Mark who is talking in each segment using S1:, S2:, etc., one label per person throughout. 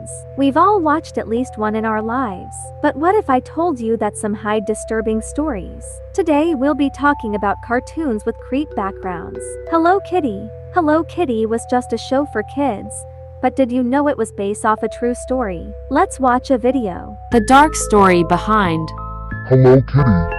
S1: cartoons. We've all watched at least one in our lives. But what if I told you that some hide disturbing stories? Today we'll be talking about cartoons with creep backgrounds. Hello Kitty. Hello Kitty was just a show for kids. But did you know it was based off a true story? Let's watch a video.
S2: The dark story behind
S3: Hello Kitty.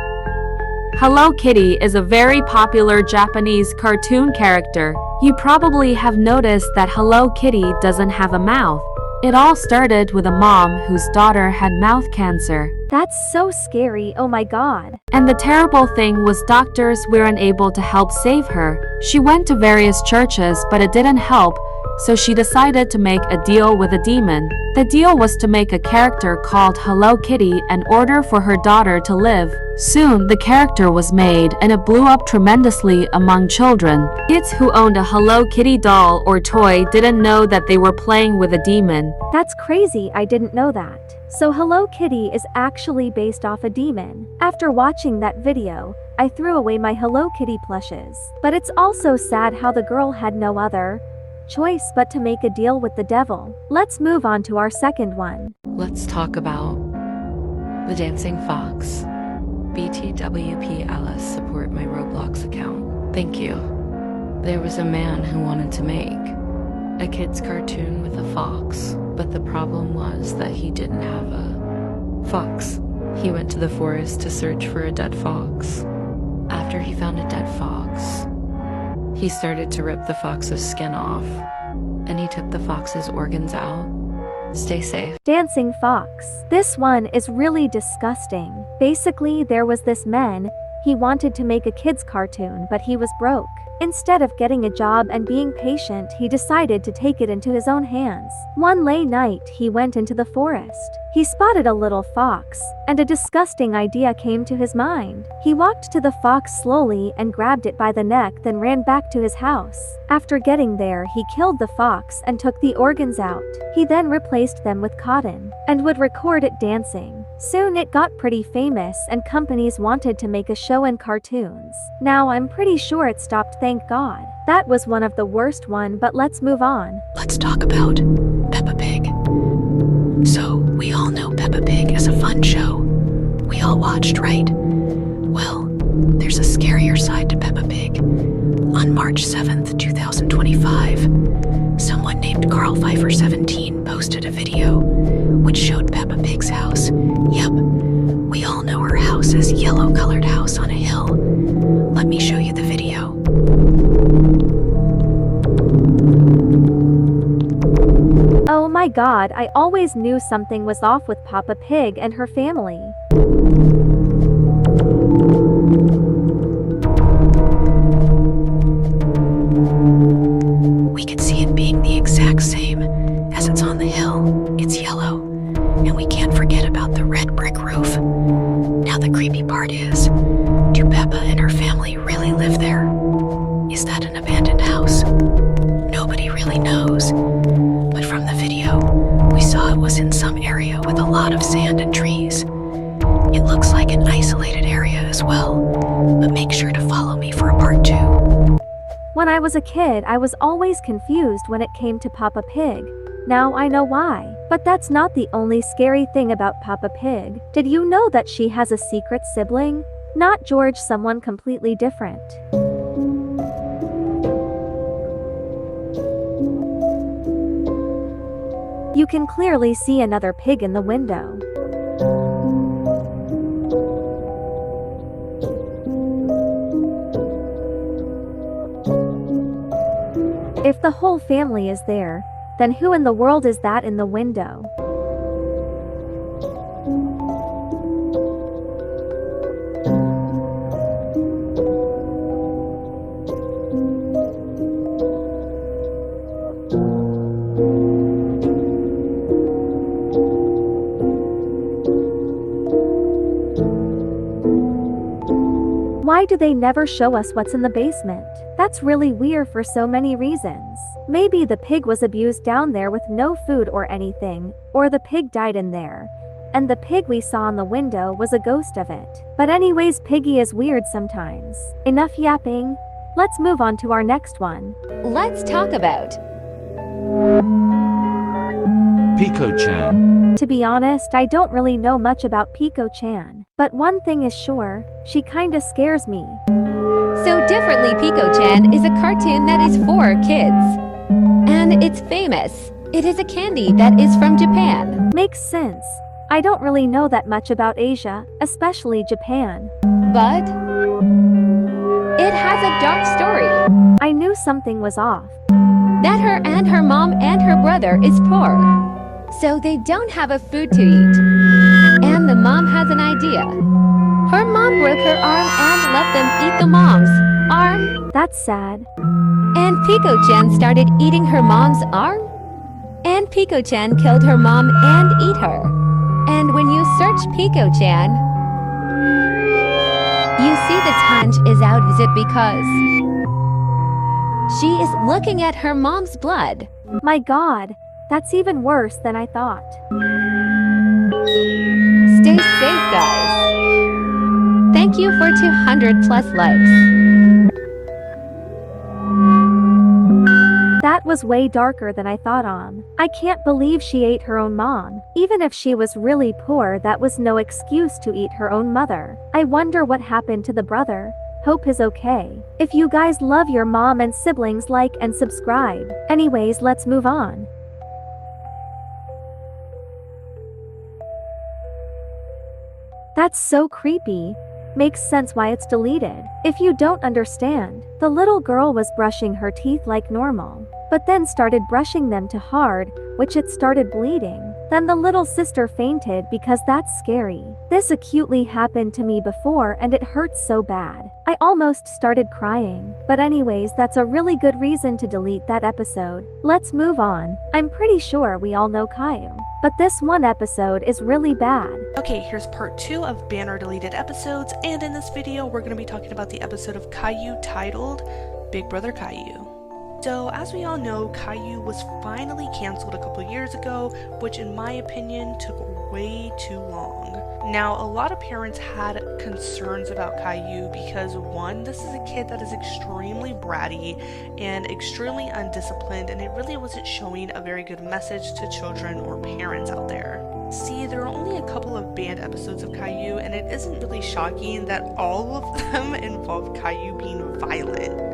S2: Hello Kitty is a very popular Japanese cartoon character. You probably have noticed that Hello Kitty doesn't have a mouth. It all started with a mom whose daughter had mouth cancer.
S1: That's so scary, oh my god.
S2: And the terrible thing was doctors were unable to help save her. She went to various churches but it didn't help, so she decided to make a deal with a demon. The deal was to make a character called Hello Kitty in order for her daughter to live. Soon, the character was made and it blew up tremendously among children. Kids who owned a Hello Kitty doll or toy didn't know that they were playing with a demon.
S1: That's crazy, I didn't know that. So Hello Kitty is actually based off a demon. After watching that video, I threw away my Hello Kitty plushes. But it's also sad how the girl had no other choice but to make a deal with the devil. Let's move on to our second one.
S4: Let's talk about the Dancing Fox. BTWPLS support my Roblox account. Thank you. There was a man who wanted to make a kid's cartoon with a fox, but the problem was that he didn't have a fox. He went to the forest to search for a dead fox. After he found a dead fox, he started to rip the fox's skin off, and he took the fox's organs out. Stay safe.
S1: Dancing Fox. This one is really disgusting. Basically, there was this man, he wanted to make a kid's cartoon but he was broke. Instead of getting a job and being patient, he decided to take it into his own hands. One late night, he went into the forest. He spotted a little fox, and a disgusting idea came to his mind. He walked to the fox slowly and grabbed it by the neck, then ran back to his house. After getting there, he killed the fox and took the organs out. He then replaced them with cotton, and would record it dancing. Soon it got pretty famous and companies wanted to make a show and cartoons. Now I'm pretty sure it stopped, thank God. That was one of the worst one, but let's move on.
S5: Let's talk about Peppa Pig. So, we all know Peppa Pig is a fun show. We all watched, right? Well, there's a scarier side to Peppa Pig. On March 7th, 2025, someone named Carl Pfeiffer 17 posted a video which showed Peppa Pig's house. Yep, we all know her house is yellow-colored house on a hill. Let me show you the video.
S1: Oh my god, I always knew something was off with Peppa Pig and her family.
S5: We could see it being the exact same as it's on the hill. It's yellow, and we can't forget about the red brick roof. Now the creepy part is, do Peppa and her family really live there? Is that an abandoned house? Nobody really knows. But from the video, we saw it was in some area with a lot of sand and trees. It looks like an isolated area as well, but make sure to follow me for a part 2.
S1: When I was a kid, I was always confused when it came to Peppa Pig. Now I know why. But that's not the only scary thing about Peppa Pig. Did you know that she has a secret sibling? Not George, someone completely different. You can clearly see another pig in the window. If the whole family is there, then who in the world is that in the window? Why do they never show us what's in the basement? That's really weird for so many reasons. Maybe the pig was abused down there with no food or anything, or the pig died in there, and the pig we saw in the window was a ghost of it. But anyways, Piggy is weird sometimes. Enough yapping. Let's move on to our next one.
S6: Let's talk about
S3: Peko-chan.
S1: To be honest, I don't really know much about Peko-chan. But one thing is sure, she kinda scares me.
S6: So Differently Peko-chan is a cartoon that is for kids. And it's famous. It is a candy that is from Japan.
S1: Makes sense. I don't really know that much about Asia, especially Japan.
S6: But it has a dark story.
S1: I knew something was off.
S6: That her and her mom and her brother is poor. So they don't have a food to eat. And the mom has an idea. Her mom broke her arm and let them eat the mom's arm.
S1: That's sad.
S6: And Peko-chan started eating her mom's arm. And Peko-chan killed her mom and eat her. And when you search Peko-chan, you see the tanch is out. Is it because she is looking at her mom's blood?
S1: My god, that's even worse than I thought.
S6: Stay safe, guys. Thank you for 200 plus likes.
S1: That was way darker than I thought. I can't believe she ate her own mom. Even if she was really poor, that was no excuse to eat her own mother. I wonder what happened to the brother. Hope he's okay. If you guys love your mom and siblings, like and subscribe. Anyways, let's move on. That's so creepy. Makes sense why it's deleted. If you don't understand, the little girl was brushing her teeth like normal, but then started brushing them too hard, which it started bleeding. Then the little sister fainted because that's scary. This acutely happened to me before and it hurts so bad. I almost started crying. But anyways, that's a really good reason to delete that episode. Let's move on. I'm pretty sure we all know Caillou, but this one episode is really bad.
S7: Okay, here's part 2 of banner deleted episodes, and in this video we're going to be talking about the episode of Caillou titled Big Brother Caillou. So, as we all know, Caillou was finally cancelled a couple years ago, which in my opinion took way too long. Now, a lot of parents had concerns about Caillou because, one, this is a kid that is extremely bratty and extremely undisciplined, and it really wasn't showing a very good message to children or parents out there. See, there are only a couple of banned episodes of Caillou, and it isn't really shocking that all of them involve Caillou being violent.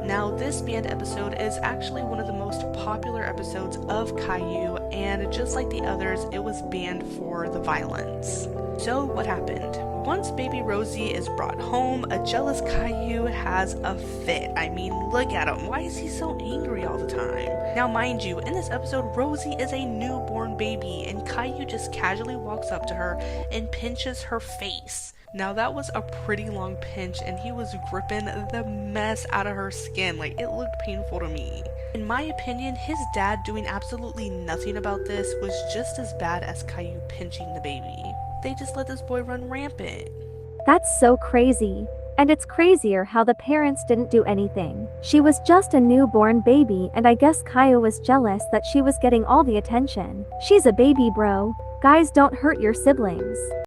S7: Now, this banned episode is actually one of the most popular episodes of Caillou, and just like the others, it was banned for the violence. So, what happened? Once baby Rosie is brought home, a jealous Caillou has a fit. I mean, look at him. Why is he so angry all the time? Now, mind you, in this episode, Rosie is a newborn baby, and Caillou just casually walks up to her and pinches her face. Now, that was a pretty long pinch, and he was gripping the mess out of her skin. Like, it looked painful to me. In my opinion, his dad doing absolutely nothing about this was just as bad as Caillou pinching the baby. They just let this boy run rampant.
S1: That's so crazy. And it's crazier how the parents didn't do anything. She was just a newborn baby, and I guess Caillou was jealous that she was getting all the attention. She's a baby, bro. Guys, don't hurt your siblings.